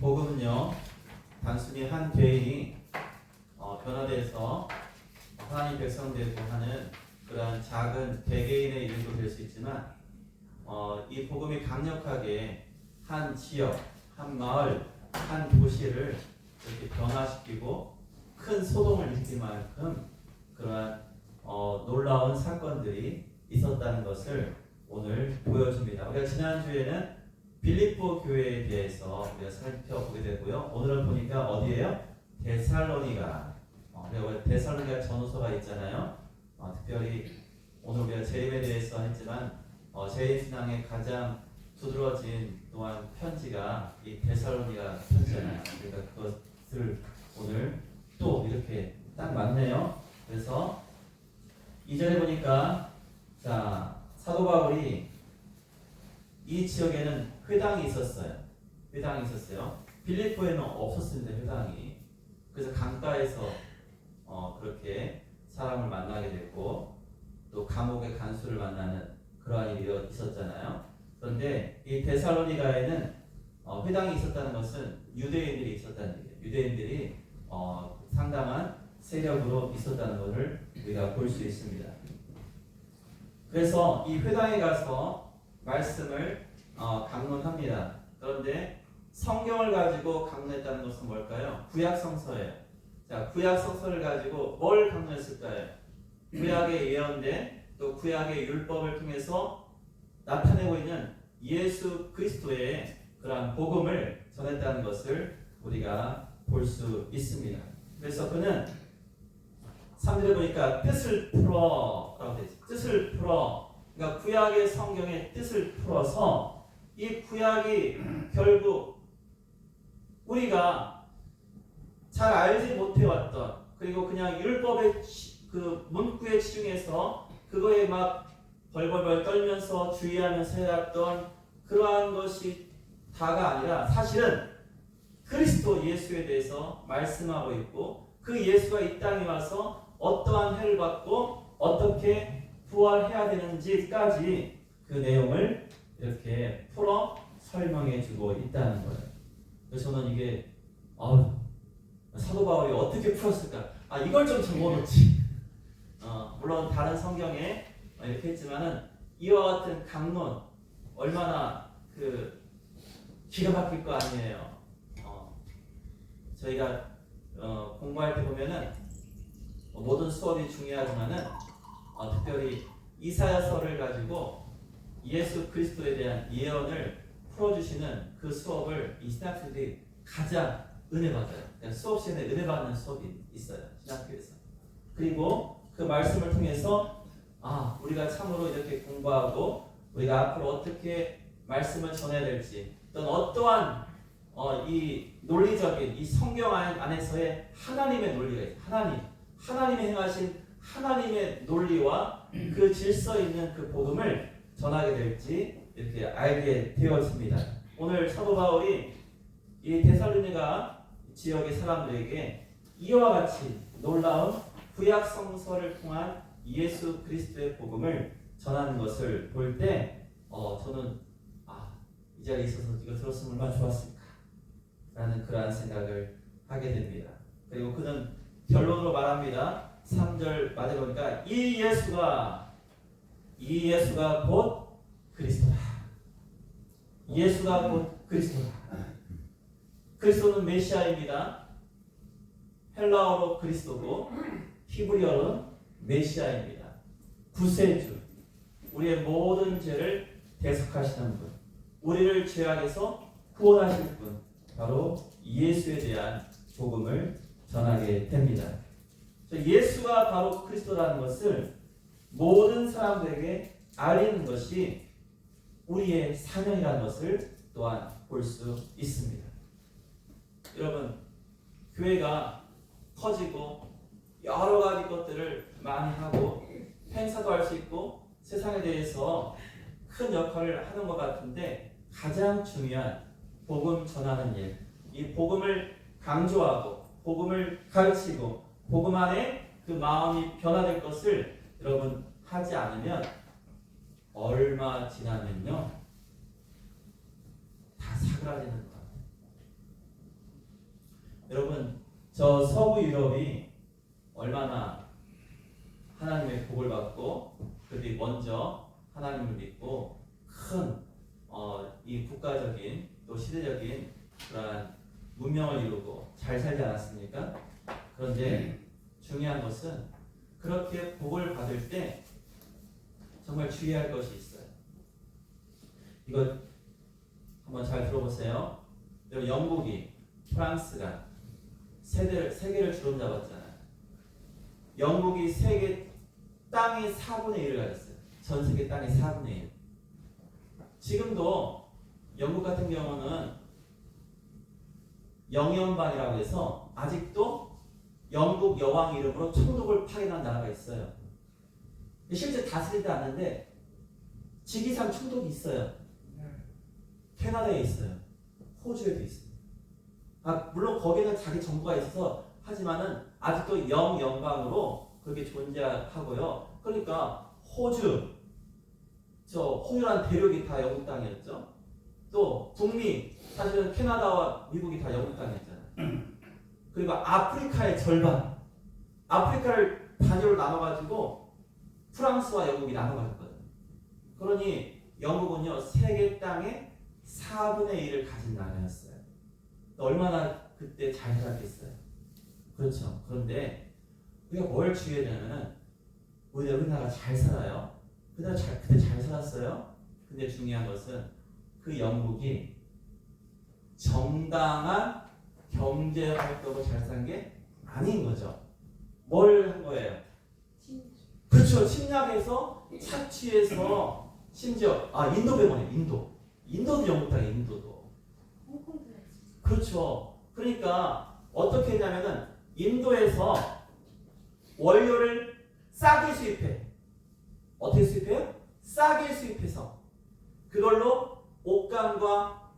복음은요, 단순히 한 개인이 변화돼서 하나님 백성 되고 하는 그러한 작은 개개인의 일도 될 수 있지만, 이 복음이 강력하게 한 지역, 한 마을, 한 도시를 이렇게 변화시키고 큰 소동을 일으킬 만큼 그러한 놀라운 사건들이 있었다는 것을 오늘 보여줍니다. 우리가 지난주에는 빌립보 교회에 대해서 우리가 살펴보게 되고요. 오늘은 보니까 어디예요? 데살로니가. 우리가 데살로니가 전후서가 있잖아요. 특별히 오늘 우리가 재림에 대해서 했지만 재림 신앙의 가장 두드러진 또한 편지가 이 데살로니가 편지잖아요. 그러니까 그것을 오늘 또 이렇게 딱 맞네요. 그래서 2절에 보니까 사도 바울이 이 지역에는 회당이 있었어요. 빌립보에는 없었습니다. 회당이. 그래서 강가에서 그렇게 사람을 만나게 됐고 또 감옥의 간수를 만나는 그러한 일이 있었잖아요. 그런데 이 데살로니가에는 회당이 있었다는 것은 유대인들이 있었다는 얘기예요. 유대인들이 상당한 세력으로 있었다는 것을 우리가 볼 수 있습니다. 그래서 이 회당에 가서 말씀을 강론합니다. 그런데 성경을 가지고 강론했다는 것은 뭘까요? 구약 성서예요. 자, 구약 성서를 가지고 뭘 강론했을까요? 구약에 예언된 또 구약의 율법을 통해서 나타내고 있는 예수 그리스도의 그러한 복음을 전했다는 것을 우리가 볼 수 있습니다. 그래서 그는 3절에 보니까 뜻을 풀어라고 되어 있어요. 뜻을 풀어. 그러니까 구약의 성경의 뜻을 풀어서 이 구약이 결국 우리가 잘 알지 못해왔던, 그리고 그냥 율법의 그 문구에 치중해서 그거에 막 벌벌벌 떨면서 주의하면서 해왔던 그러한 것이 다가 아니라 사실은 그리스도 예수에 대해서 말씀하고 있고 그 예수가 이 땅에 와서 어떠한 해를 받고 어떻게 부활해야 되는지까지 그 내용을 이렇게 풀어 설명해 주고 있다는 거예요. 그래서 저는 이게 사도 바울이 어떻게 풀었을까? 이걸 좀 적어놓지. 물론 다른 성경에 이렇게 했지만은 이와 같은 강론 얼마나 기가 막힐 거 아니에요. 저희가 공부할 때 보면은 모든 수업이 중요하지만은 특별히 이사야서를 가지고 예수 그리스도에 대한 예언을 풀어주시는 그 수업을 이 신학생들이 가장 은혜 받아요. 수업 시간에 은혜 받는 수업이 있어요. 신학교에서. 그리고 그 말씀을 통해서 우리가 참으로 이렇게 공부하고 우리가 앞으로 어떻게 말씀을 전해야 될지, 또는 어떠한 이 논리적인 이 성경 안에서의 하나님의 논리가 있어요. 하나님이 행하신 하나님의 논리와 그 질서 있는 그 복음을 전하게 될지 이렇게 알게 되었습니다. 오늘 사도 바울이 이 데살로니가 지역의 사람들에게 이와 같이 놀라운 구약 성서를 통한 예수 그리스도의 복음을 전하는 것을 볼 때 저는 이 자리에 있어서 이거 들었으면 얼마나 좋았을까 라는 그러한 생각을 하게 됩니다. 그리고 그는 결론으로 말합니다. 3절 맞아 보니까 이 예수가 곧 그리스도라. 예수가 곧 그리스도라. 그리스도는 메시아입니다. 헬라어로 그리스도고 히브리어로는 메시아입니다. 구세주, 우리의 모든 죄를 대속하시는 분, 우리를 죄악에서 구원하실 분, 바로 예수에 대한 복음을 전하게 됩니다. 예수가 바로 그리스도라는 것을 모든 사람들에게 알리는 것이 우리의 사명이라는 것을 또한 볼 수 있습니다. 여러분, 교회가 커지고 여러 가지 것들을 많이 하고 행사도 할 수 있고 세상에 대해서 큰 역할을 하는 것 같은데 가장 중요한 복음 전하는 일, 이 복음을 강조하고 복음을 가르치고 복음 안에 그 마음이 변화될 것을 여러분 하지 않으면 얼마 지나면요 다 사그라지는 것 같아요. 저 서부 유럽이 얼마나 하나님의 복을 받고 그들이 먼저 하나님을 믿고 큰 이 국가적인 또 시대적인 그러한 문명을 이루고 잘 살지 않았습니까? 그런데 중요한 것은 그렇게 복을 받을 때 정말 주의할 것이 있어요. 이거 한번 잘 들어보세요. 영국이, 프랑스가 세계를 주름잡았잖아요. 영국이 세계 땅의 4분의 1을 가졌어요. 전 세계 땅의 4분의 1. 지금도 영국 같은 경우는 영연방이라고 해서 아직도 영국 여왕 이름으로 총독을 파견한 나라가 있어요. 실제 다스리지 않는데 직위상 총독이 있어요. 캐나다에 있어요. 호주에도 있어요. 물론 거기는 자기 정부가 있어서 하지만은 아직도 영연방으로 그렇게 존재하고요. 그러니까 호주란 대륙이 다 영국 땅이었죠. 또 북미, 사실은 캐나다와 미국이 다 영국 땅이었잖아요. 그리고 아프리카의 절반, 아프리카를 단위로 나눠가지고 프랑스와 영국이 나눠가졌거든요. 그러니 영국은요 세계 땅의 4분의 1을 가진 나라였어요. 얼마나 그때 잘 살았겠어요. 그렇죠. 그런데 우리가 뭘 주의하냐면은 우리나라 잘 살아요. 그때 잘 살았어요. 근데 중요한 것은 그 영국이 정당한 경제 활동을 잘 산 게 아닌 거죠. 뭘 한 거예요? 그렇죠. 침략해서 착취해서 심지어 인도 배번에 인도도 영국 땅에 인도도. 그렇죠. 그러니까 어떻게 했냐면은 인도에서 원료를 싸게 수입해. 어떻게 수입해요? 싸게 수입해서 그걸로 옷감과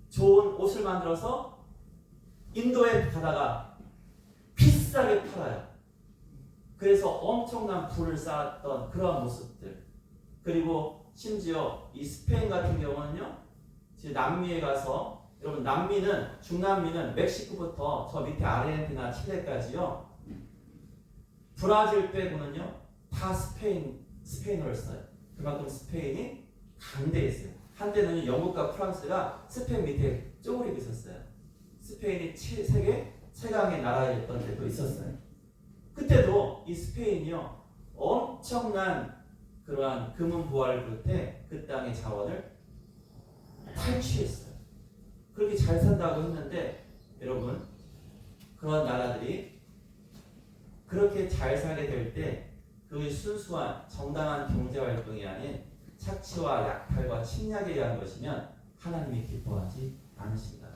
좋은 옷을 만들어서 인도에 가다가 비싸게 팔아요. 그래서 엄청난 부를 쌓았던 그러한 모습들. 그리고 심지어 이 스페인 같은 경우는요, 지금 남미에 가서 여러분 중남미는 멕시코부터 저 밑에 아르헨티나, 칠레까지요. 브라질 빼고는요 다 스페인어를 써요. 그만큼 스페인이 강대했어요. 한때는 영국과 프랑스가 스페인 밑에 쪼그리고 있었어요. 스페인이 세계 최강의 나라였던 때도 있었어요. 그때도 이 스페인이요 엄청난 그러한 금은 부활을 비롯해 그 땅의 자원을 탈취했어요. 그렇게 잘 산다고 했는데 여러분 그런 나라들이 그렇게 잘 살게 될 때 그게 순수한 정당한 경제활동이 아닌 착취와 약탈과 침략에 의한 것이면 하나님이 기뻐하지 않으신다.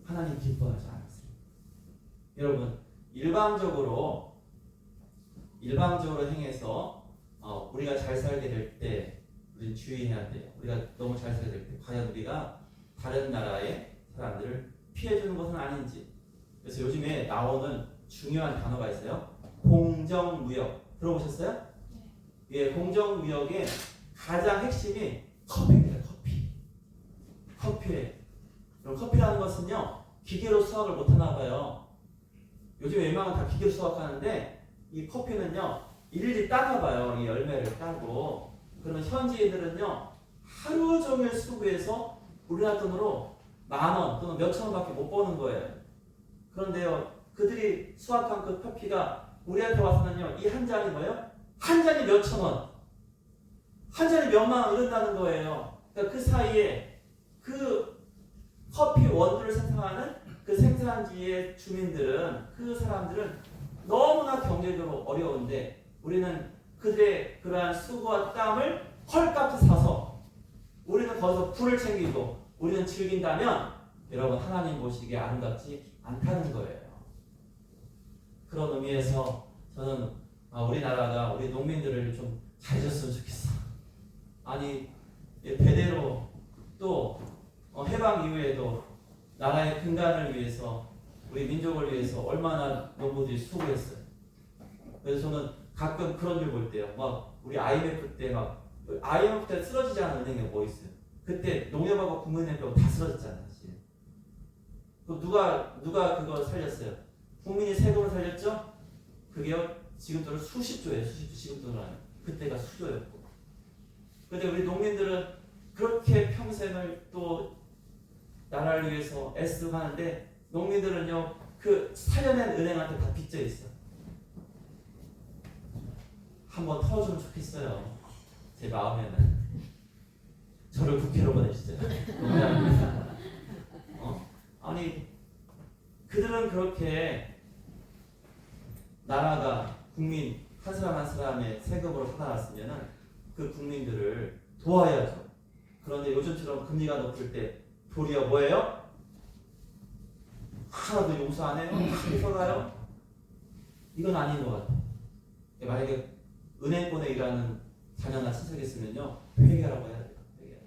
하나님 기뻐하지 않으세요. 여러분 일방적으로 행해서 우리가 잘 살게 될 때 우리는 주의해야 돼요. 우리가 너무 잘 살게 될 때 과연 우리가 다른 나라의 사람들을 피해주는 것은 아닌지. 그래서 요즘에 나오는 중요한 단어가 있어요. 공정무역. 들어보셨어요? 네. 예, 공정무역의 가장 핵심이 커피입니다. 커피예요. 그럼 커피라는 것은요 기계로 수확을 못하나 봐요. 요즘 웬만하면 다 기계로 수확하는데 이 커피는요 일일이 따나 봐요. 이 열매를 따고. 그러면 현지인들은요 하루 종일 수고해서 우리나라 돈으로 10,000원 또는 몇천 원밖에 못 버는 거예요. 그런데요 그들이 수확한 그 커피가 우리한테 와서는요 이 한 잔이 뭐예요? 한 잔이 몇천 원, 한 잔이 몇만 원 이런다는 거예요. 그러니까 그 사이에 그 커피 원두를 생산하는 그 생산지의 주민들은 그 사람들은 너무나 경제적으로 어려운데 우리는 그들의 그러한 수고와 땀을 헐값에 사서 우리는 거기서 불을 챙기고 우리는 즐긴다면 여러분 하나님 보시기에 아름답지 않다는 거예요. 그런 의미에서 저는 우리나라가 우리 농민들을 좀 잘해줬으면 좋겠어. 아니 대대로 또 해방 이후에도 나라의 근간을 위해서 우리 민족을 위해서 얼마나 농부들이 수고했어요. 그래서 저는 가끔 그런 줄 볼 때요. 막 우리 IMF 때 쓰러지지 않은 은행이 뭐 있어요? 그때 농협하고 국민은행하고 다 쓰러졌잖아요. 사실. 누가 그거 살렸어요? 국민이 세금을 살렸죠? 그게 지금도로 수십조예요. 수십조. 지금도로 아니에요. 그때가 수조였고. 그런데 우리 농민들은 그렇게 평생을 또 나라를 위해서 애쓰고 하는데 농민들은요 그 살려낸 은행한테 다 빚져 있어. 한번 털어주면 좋겠어요. 제 마음에는. 저를 국회로 보내주세요. 농담입니다. 아니 그들은 그렇게 나라가 국민 한 사람 한 사람의 세금으로 살아났으면은 그 국민들을 도와야죠. 그런데 요즘처럼 금리가 높을 때 도리어 뭐예요? 하나도 용서 안 해요? 쏟아가요? 이건 아닌 것 같아요. 만약에 은행권에 일하는 자녀나 친척이 있으면요 회계라고 해야 돼요. 회계.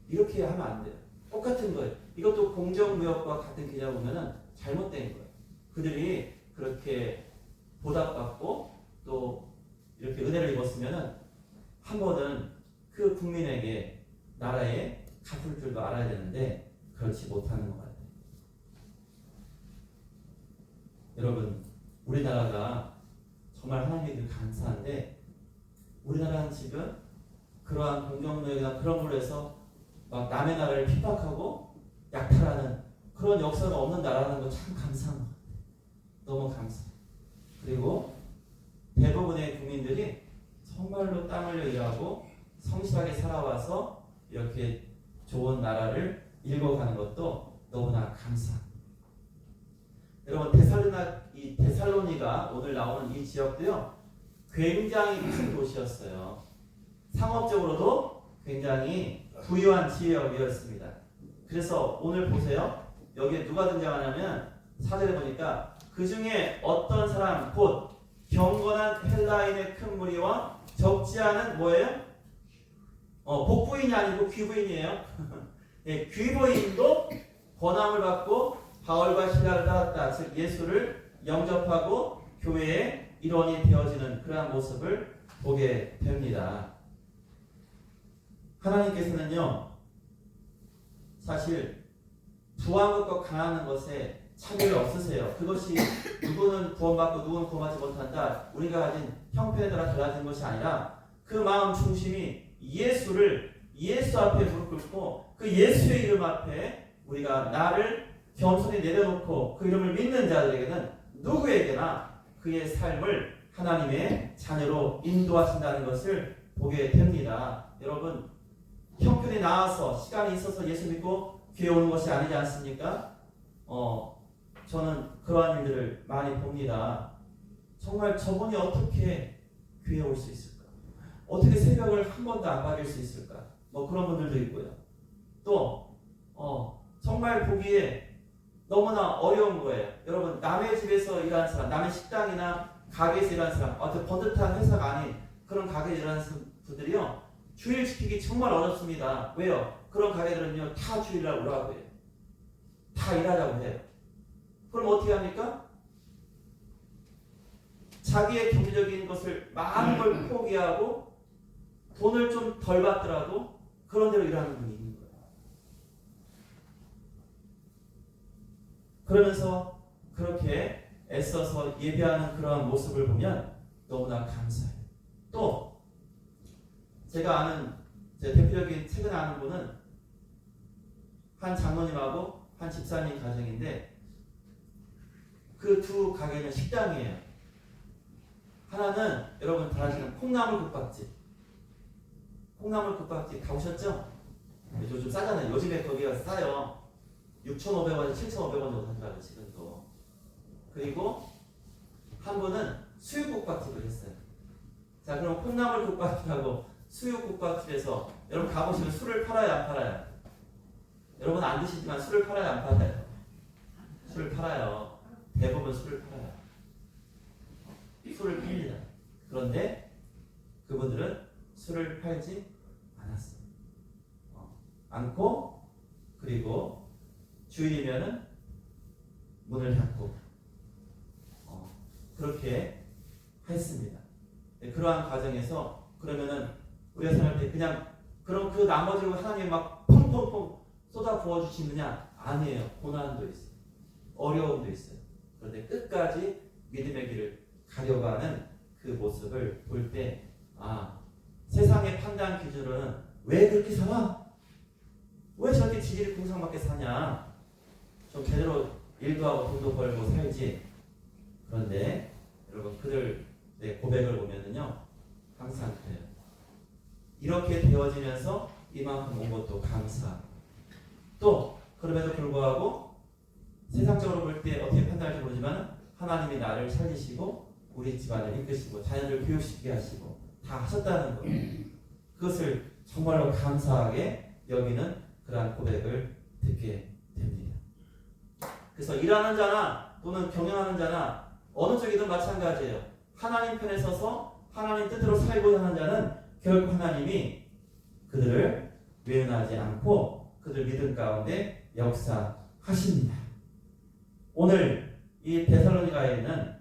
이렇게 하면 안 돼요. 똑같은 거예요. 이것도 공정무역과 같은 개념 보면은 잘못된 거예요. 그들이 그렇게 보답받고 또 이렇게 은혜를 입었으면은 한 번은 그 국민에게 나라에 갚을 줄도 알아야 되는데 그렇지 못하는 것 같아요. 여러분, 우리나라가 정말 하나님께 감사한데 우리나라는 지금 그러한 공정무역이나 그런 걸로 해서 막 남의 나라를 핍박하고 약탈하는 그런 역사가 없는 나라라는 거 참 감사한 것 같아요. 너무 감사해요. 그리고 대부분의 국민들이 정말로 땀 흘려 일하고 성실하게 살아와서 이렇게 좋은 나라를 일궈가는 것도 너무나 감사합니다. 여러분 이 데살로니가 오늘 나오는 이 지역도요 굉장히 큰 도시였어요. 상업적으로도 굉장히 부유한 지역이었습니다. 그래서 오늘 보세요. 여기에 누가 등장하냐면 4절에 보니까 그 중에 어떤 사람 곧 경건한 헬라인의 큰 무리와 적지 않은 뭐예요? 복부인이 아니고 귀부인이에요. 네, 귀부인도 권함을 받고 바울과 실라를 따랐다. 즉 예수를 영접하고 교회의 일원이 되어지는 그러한 모습을 보게 됩니다. 하나님께서는요 사실 부한 것과 강하는 것에 차별이 없으세요. 그것이 누구는 구원받고 누구는 구원받지 못한다. 우리가 가진 형편에 따라 달라진 것이 아니라 그 마음 중심이 예수 앞에 무릎 꿇고 그 예수의 이름 앞에 우리가 나를 겸손히 내려놓고 그 이름을 믿는 자들에게는 누구에게나 그의 삶을 하나님의 자녀로 인도하신다는 것을 보게 됩니다. 여러분 형편이 나아서 시간이 있어서 예수 믿고 교회 오는 것이 아니지 않습니까? 저는 그러한 일들을 많이 봅니다. 정말 저분이 어떻게 교회에 올 수 있을까? 어떻게 새벽을 한 번도 안 받을 수 있을까? 뭐 그런 분들도 있고요. 또 정말 보기에 너무나 어려운 거예요. 여러분 남의 집에서 일하는 사람, 남의 식당이나 가게에서 일하는 사람, 어떤 번듯한 회사가 아닌 그런 가게에 일하는 분들이요 주일 지키기 정말 어렵습니다. 왜요? 그런 가게들은요 다 주일날 오라고 해요. 다 일하자고 해요. 그럼 어떻게 합니까? 자기의 경제적인 것을 많은 걸 포기하고 돈을 좀 덜 받더라도 그런 대로 일하는 분이 있는 거예요. 그러면서 그렇게 애써서 예배하는 그러한 모습을 보면 너무나 감사해요. 또 제가 아는 제 대표적인 최근에 아는 분은 한 장로님하고 한 집사님 가정인데 그 두 가게는 식당이에요. 하나는 여러분 다 아시는 콩나물 국밥집. 콩나물 국밥집 가보셨죠? 요즘 싸잖아요. 요즘에 거기가 싸요. 6,500원, 7,500원 정도 하더라고요. 지금도. 그리고 한 분은 수육국밥집을 했어요. 자 그럼 콩나물 국밥집하고 수육국밥집에서 여러분 가보시면 술을 팔아요 안 팔아요? 여러분 안 드시지만 술을 팔아요 안 팔아요? 술을 팔아요. 대부분 술을 팔아요. 술을 팝니다. 그런데 그분들은 술을 팔지 않았어요. 않고 그리고 주일이면은 문을 닫고 그렇게 했습니다. 네, 그러한 과정에서 그러면은 우리가 생각할 때 그냥 그럼 그 나머지로 하나님 막 펑펑펑 쏟아 부어 주시느냐? 아니에요. 고난도 있어요. 어려움도 있어요. 그런데 끝까지 믿음의 길을 가려고 하는 그 모습을 볼 때, 세상의 판단 기준으로는 왜 그렇게 살아? 왜 저렇게 지질이 궁상맞게 사냐? 좀 제대로 일도 하고 돈도 벌고 살지. 그런데 여러분, 그들의 고백을 보면은요, 항상 그래요. 이렇게 되어지면서 이만큼 온 것도 감사. 또 그럼에도 불구하고 세상적으로 볼 때 어떻게 판단할지 모르지만 하나님이 나를 살리시고 우리 집안을 이끄시고 자녀를 교육시키게 하시고 다 하셨다는 것, 그것을 정말로 감사하게 여기는 그러한 고백을 듣게 됩니다. 그래서 일하는 자나 또는 경영하는 자나 어느 쪽이든 마찬가지예요. 하나님 편에 서서 하나님 뜻대로 살고자 하는 자는 결국 하나님이 그들을 외면하지 않고 그들 믿음 가운데 역사하십니다. 오늘 이 데살로니가에는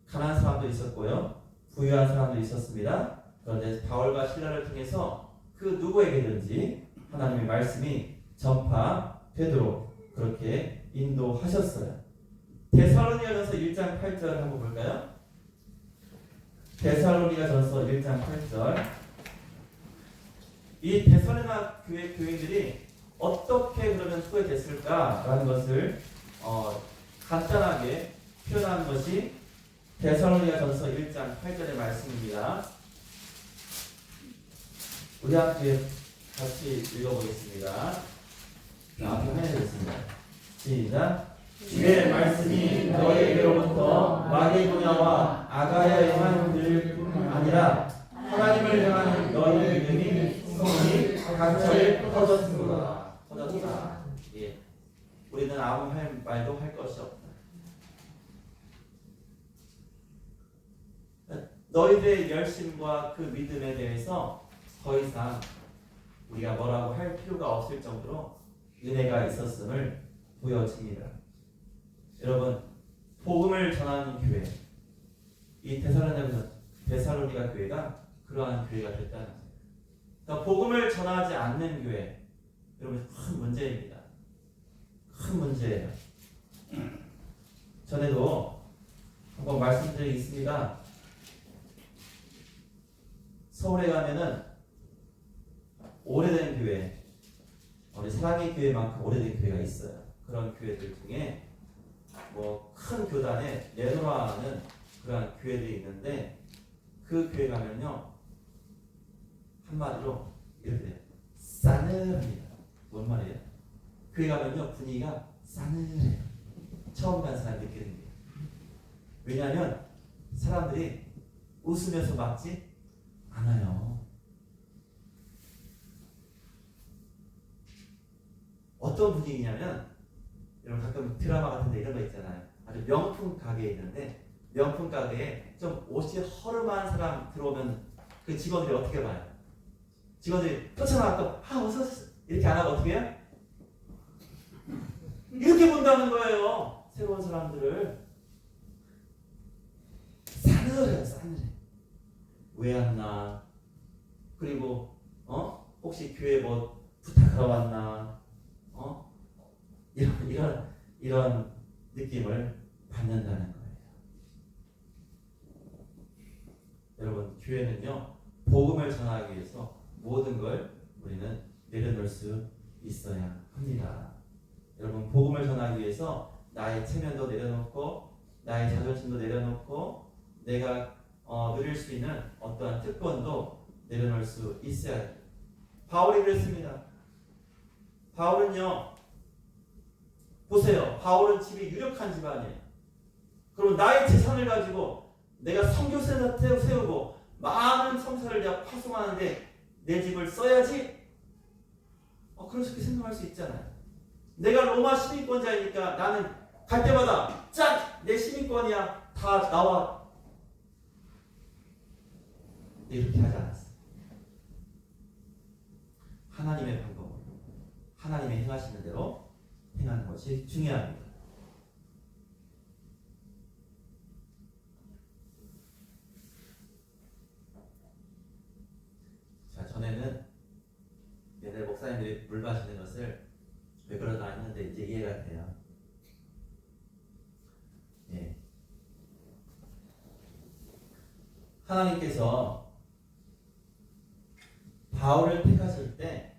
가난한 사람도 있었고요, 부유한 사람도 있었습니다. 그런데 바울과 실라를 통해서 그 누구에게든지 하나님의 말씀이 전파되도록 그렇게 인도하셨어요. 데살로니가전서 1장 8절 한번 볼까요? 데살로니가전서 1장 8절. 이 데살로니가 교회들이 어떻게 그러면 후회됐을까라는 것을 간단하게 표현한 것이 데살로니가전서 1장 8절의 말씀입니다. 우리 함께 같이 읽어보겠습니다. 앞에 해야겠습니다. 시작. 주의 말씀이 너희에게로부터 마게도냐와 아가야에 향한 들뿐 아니라 하나님을 향하는 너희 믿음이 소문이 각처에 퍼졌습니다. 퍼졌다. 예. 우리는 아무 할 말도 할 것이 없다. 너희들의 열심과 그 믿음에 대해서 더 이상 우리가 뭐라고 할 필요가 없을 정도로 은혜가 있었음을 보여집니다. 여러분, 복음을 전하는 교회, 이 데살로니가 교회가 그러한 교회가 됐다는 거예요. 그러니까 복음을 전하지 않는 교회, 여러분, 큰 문제입니다. 큰 문제예요. 전에도 한번 말씀드리겠습니다. 서울에 가면은 오래된 교회, 우리 사랑의 교회만큼 오래된 교회가 있어요. 그런 교회들 중에 큰 교단에 네노라는 그런 교회들이 있는데, 그 교회 가면요, 한마디로 이렇게 돼요. 싸늘합니다. 뭔 말이에요? 교회 가면요, 분위기가 싸늘해요. 처음 간 사람 느끼는 거예요. 왜냐하면 사람들이 웃으면서 맞지 않아요. 어떤 분위기냐면, 여러분 가끔 드라마 같은데 이런 거 있잖아요. 아주 명품 가게에 있는데, 명품 가게에 좀 옷이 허름한 사람 들어오면 그 직원들이 어떻게 봐요? 직원들이 쫓아나왔고 어서 이렇게 안 하고 어떻게 해요? 이렇게 본다는 거예요. 새로운 사람들을. 싸늘해요. 싸늘해. 왜 왔나? 그리고 혹시 교회 뭐 부탁하러 왔나? 이런 느낌을 받는다는 거예요. 여러분, 교회는요, 복음을 전하기 위해서 모든 걸 우리는 내려놓을 수 있어야 합니다. 여러분, 복음을 전하기 위해서 나의 체면도 내려놓고 나의 자존심도 내려놓고 내가 누릴 수 있는 어떠한 특권도 내려놓을 수 있어야 해요. 바울이 그랬습니다. 바울은요, 보세요. 바울은 집이 유력한 집안이에요. 그럼 나의 재산을 가지고 내가 선교사를 세우고 많은 성사를 내가 파송하는데 내 집을 써야지? 그렇게 생각할 수 있잖아요. 내가 로마 시민권자이니까 나는 갈 때마다 짠! 내 시민권이야. 다 나와. 이렇게 하지 않았어요. 하나님의 방법으로, 하나님의 행하시는 대로 행하는 것이 중요합니다. 자, 전에는 옛날 목사님들이 물 마시는 것을 왜 그러나 했는데 이제 이해가 돼요. 하나님께서 바울을 택하실 때,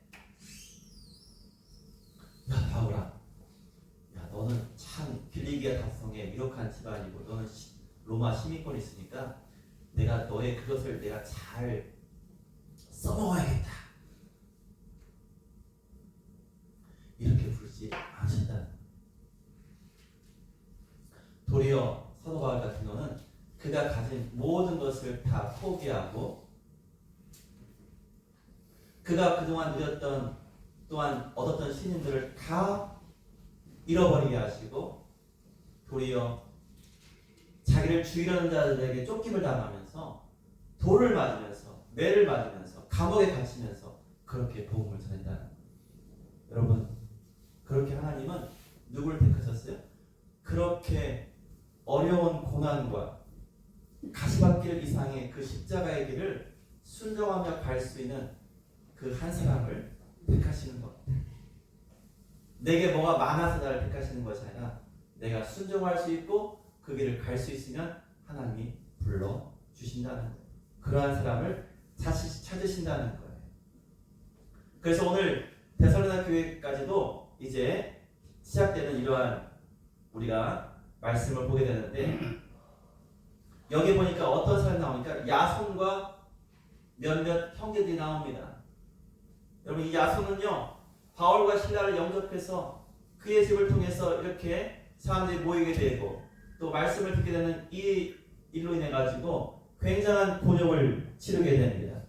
야 바울아, 야 너는 참 빌리기아 답성에 유력한 집안이고 너는 로마 시민권이 있으니까 내가 너의 그것을 내가 잘 써먹어야겠다, 이렇게 부르지 않으셨다. 도리어 사도 바울 같은 경우는 그가 가진 모든 것을 다 포기하고 그가 그동안 누렸던 또한 얻었던 신인들을 다 잃어버리게 하시고 도리어 자기를 죽이려는 자들에게 쫓김을 당하면서 돌을 맞으면서 매를 맞으면서 감옥에 갇히면서 그렇게 복음을 전했다는 거예요. 여러분, 그렇게 하나님은 누구를 택하셨어요? 그렇게 어려운 고난과 가시밭길 이상의 그 십자가의 길을 순종하며 갈 수 있는 그 한 사람을 택하시는 것. 내게 뭐가 많아서 나를 택하시는 것이 아니라 내가 순종할 수 있고 그 길을 갈 수 있으면 하나님이 불러주신다는 거예요. 그러한 사람을 찾으신다는 거예요. 그래서 오늘 데살로니가 교회까지도 이제 시작되는 이러한 우리가 말씀을 보게 되는데, 여기 보니까 어떤 사람이 나오니까 야손과 몇몇 형제들이 나옵니다. 여러분, 이 야손은요 바울과 실라를 영접해서 그의 집을 통해서 이렇게 사람들이 모이게 되고 또 말씀을 듣게 되는 이 일로 인해 가지고 굉장한 곤욕을 치르게 됩니다.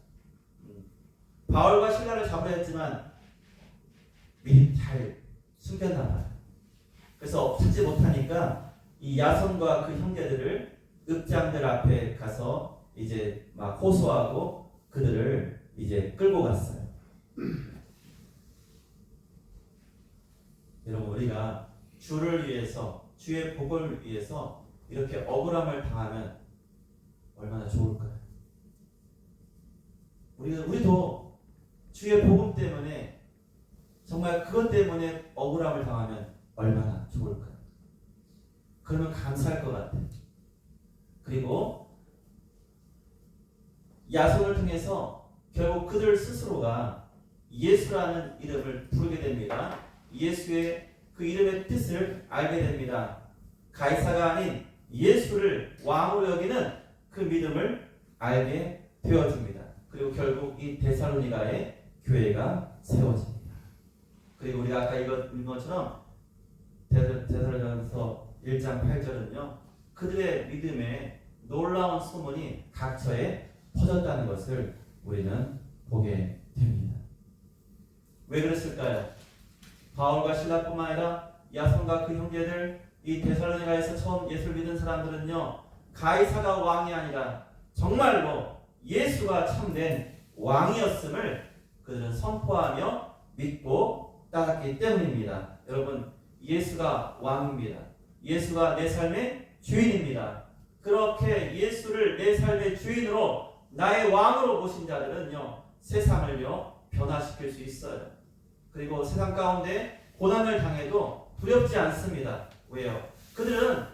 바울과 실라를 잡으려 했지만 미리 잘 숨겼나 봐요. 그래서 찾지 못하니까 이 야손과 그 형제들을 읍장들 앞에 가서 이제 막 호소하고 그들을 이제 끌고 갔어요. 여러분, 우리가 주를 위해서, 주의 복을 위해서 이렇게 억울함을 당하면 얼마나 좋을까요? 우리도 주의 복음 때문에, 정말 그것 때문에 억울함을 당하면 얼마나 좋을까요? 그러면 감사할 것 같아요. 그리고 야손을 통해서 결국 그들 스스로가 예수라는 이름을 부르게 됩니다. 예수의 그 이름의 뜻을 알게 됩니다. 가이사가 아닌 예수를 왕으로 여기는 그 믿음을 알게 되어집니다. 그리고 결국 이 데살로니가의 교회가 세워집니다. 그리고 우리가 아까 읽은 것처럼 데살로니가서 1장 8절은요 그들의 믿음에 놀라운 소문이 각처에 퍼졌다는 것을 우리는 보게 됩니다. 왜 그랬을까요? 바울과 실라뿐만 아니라 야손과 그 형제들, 이 데살로니가에서 처음 예수를 믿은 사람들은요 가이사가 왕이 아니라 정말로 예수가 참된 왕이었음을 그들은 선포하며 믿고 따랐기 때문입니다. 여러분, 예수가 왕입니다. 예수가 내 삶의 주인입니다. 그렇게 예수를 내 삶의 주인으로, 나의 왕으로 모신 자들은요 세상을요 변화시킬 수 있어요. 그리고 세상 가운데 고난을 당해도 두렵지 않습니다. 왜요? 그들은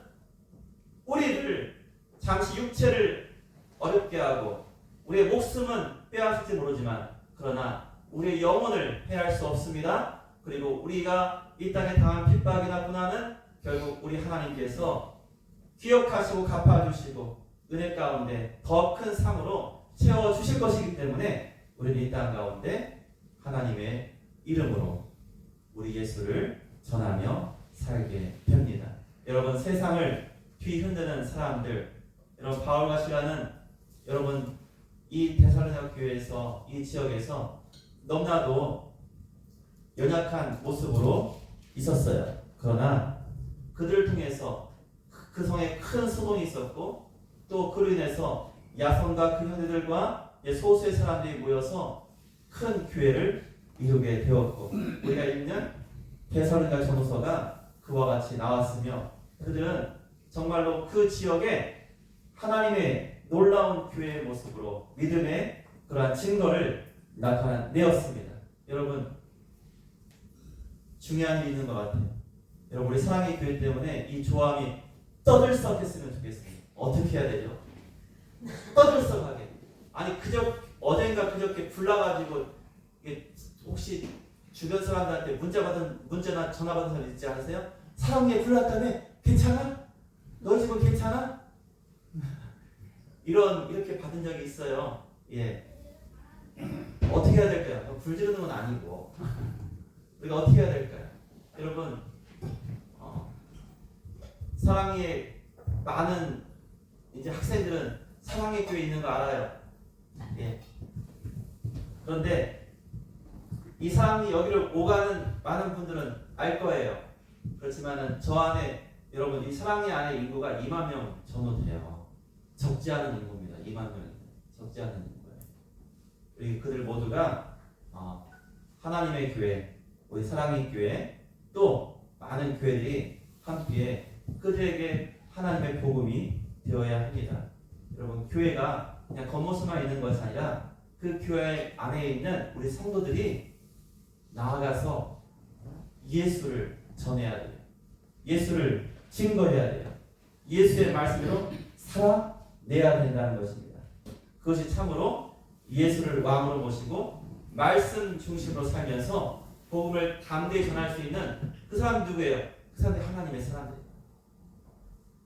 우리를 잠시 육체를 어렵게 하고 우리의 목숨은 빼앗을지 모르지만 그러나 우리의 영혼을 해할 수 없습니다. 그리고 우리가 이 땅에 당한 핍박이나 고난은 결국 우리 하나님께서 기억하시고 갚아주시고 은혜 가운데 더 큰 상으로 채워주실 것이기 때문에 우리는 이 땅 가운데 하나님의 이름으로 우리 예수를 전하며 살게 됩니다. 여러분, 세상을 뒤흔드는 사람들, 여러분 바울과 실라는 여러분 이 데살로니가 교회에서, 이 지역에서 너무나도 연약한 모습으로 있었어요. 그러나 그들을 통해서 그 성에 큰 소동이 있었고 또 그로 인해서 야손과 그 형제들과 소수의 사람들이 모여서 큰 교회를 이루게 되었고, 우리가 읽는 데살로니가 전후서가 그와 같이 나왔으며 그들은 정말로 그 지역에 하나님의 놀라운 교회의 모습으로 믿음의 그러한 증거를 나타내었습니다. 여러분, 중요한 일이 있는 것 같아요. 여러분, 우리 사랑의 교회 때문에 이 조함이 떠들썩했으면 좋겠습니다. 어떻게 해야 되죠? 떠들썩하게. 아니 어젠가 그저께 불나가지고 혹시 주변 사람들한테 문자나 전화 받은 사람 있지 않으세요? 사랑에 불났다며? 괜찮아? 너 지금 괜찮아? 이렇게 받은 적이 있어요. 예. 어떻게 해야 될까요? 불 지르는 건 아니고 우리가 어떻게 해야 될까요? 여러분 사랑의 많은 이제 학생들은 사랑의 교회 있는 거 알아요. 예. 그런데 이 사랑이 여기를 오가는 많은 분들은 알 거예요. 그렇지만은 저 안에 여러분 이 사랑의 안에 인구가 2만 명 정도 돼요. 적지 않은 인구입니다. 2만 명이 적지 않은 인구예요. 우리 그들 모두가 하나님의 교회, 우리 사랑의 교회 또 많은 교회들이 함께 그들에게 하나님의 복음이 되어야 합니다. 여러분 교회가 그냥 겉모습만 있는 것이 아니라 그 교회 안에 있는 우리 성도들이 나아가서 예수를 전해야 돼요. 예수를 증거해야 돼요. 예수의 말씀으로 살아내야 된다는 것입니다. 그것이 참으로 예수를 왕으로 모시고 말씀 중심으로 살면서 복음을 담대히 전할 수 있는 그 사람 누구예요? 그 사람들이 하나님의 사람들이에요.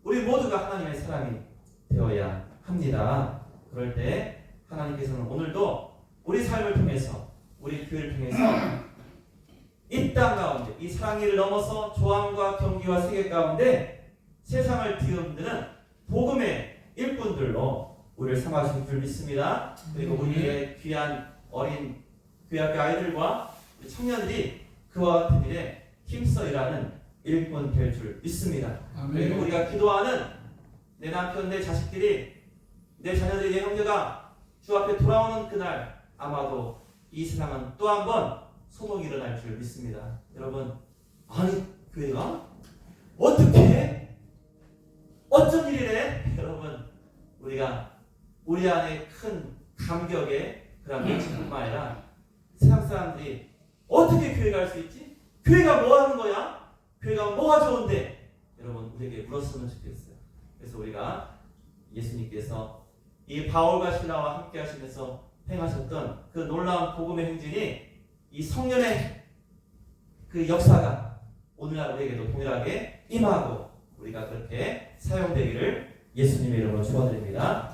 우리 모두가 하나님의 사람이 되어야 합니다. 그럴 때 하나님께서는 오늘도 우리 삶을 통해서 우리 교회를 통해서 이 땅 가운데 이 사랑의를 넘어서 조항과 경기와 세계 가운데 세상을 뒤흔드는 복음의 일꾼들로 우리를 삼아주실 줄 믿습니다. 그리고 우리의 귀한 어린 교회학교 아이들과 청년들이 그와 같은 일에 힘써 일하는 일꾼 될 줄 믿습니다. 그리고 우리가 기도하는 내 남편, 내 자식들이, 내 자녀들이, 내 형제가 주 앞에 돌아오는 그날 아마도 이 세상은 또 한 번 소동이 일어날 줄 믿습니다. 여러분, 아니 교회가 어떻게 해? 어쩐 일이래? 여러분, 우리가 우리 안에 큰 감격의 그런 맹치뿐만 아니라 세상 사람들이 어떻게 교회가 할 수 있지? 교회가 뭐 하는 거야? 교회가 뭐가 좋은데? 여러분 우리에게 물었으면 좋겠어요. 그래서 우리가 예수님께서 이 바울과 실라와 함께 하시면서 행하셨던 그 놀라운 복음의 행진이 이 성령의 그 역사가 오늘날 우리에게도 동일하게 임하고 우리가 그렇게 사용되기를 예수님의 이름으로 축원드립니다.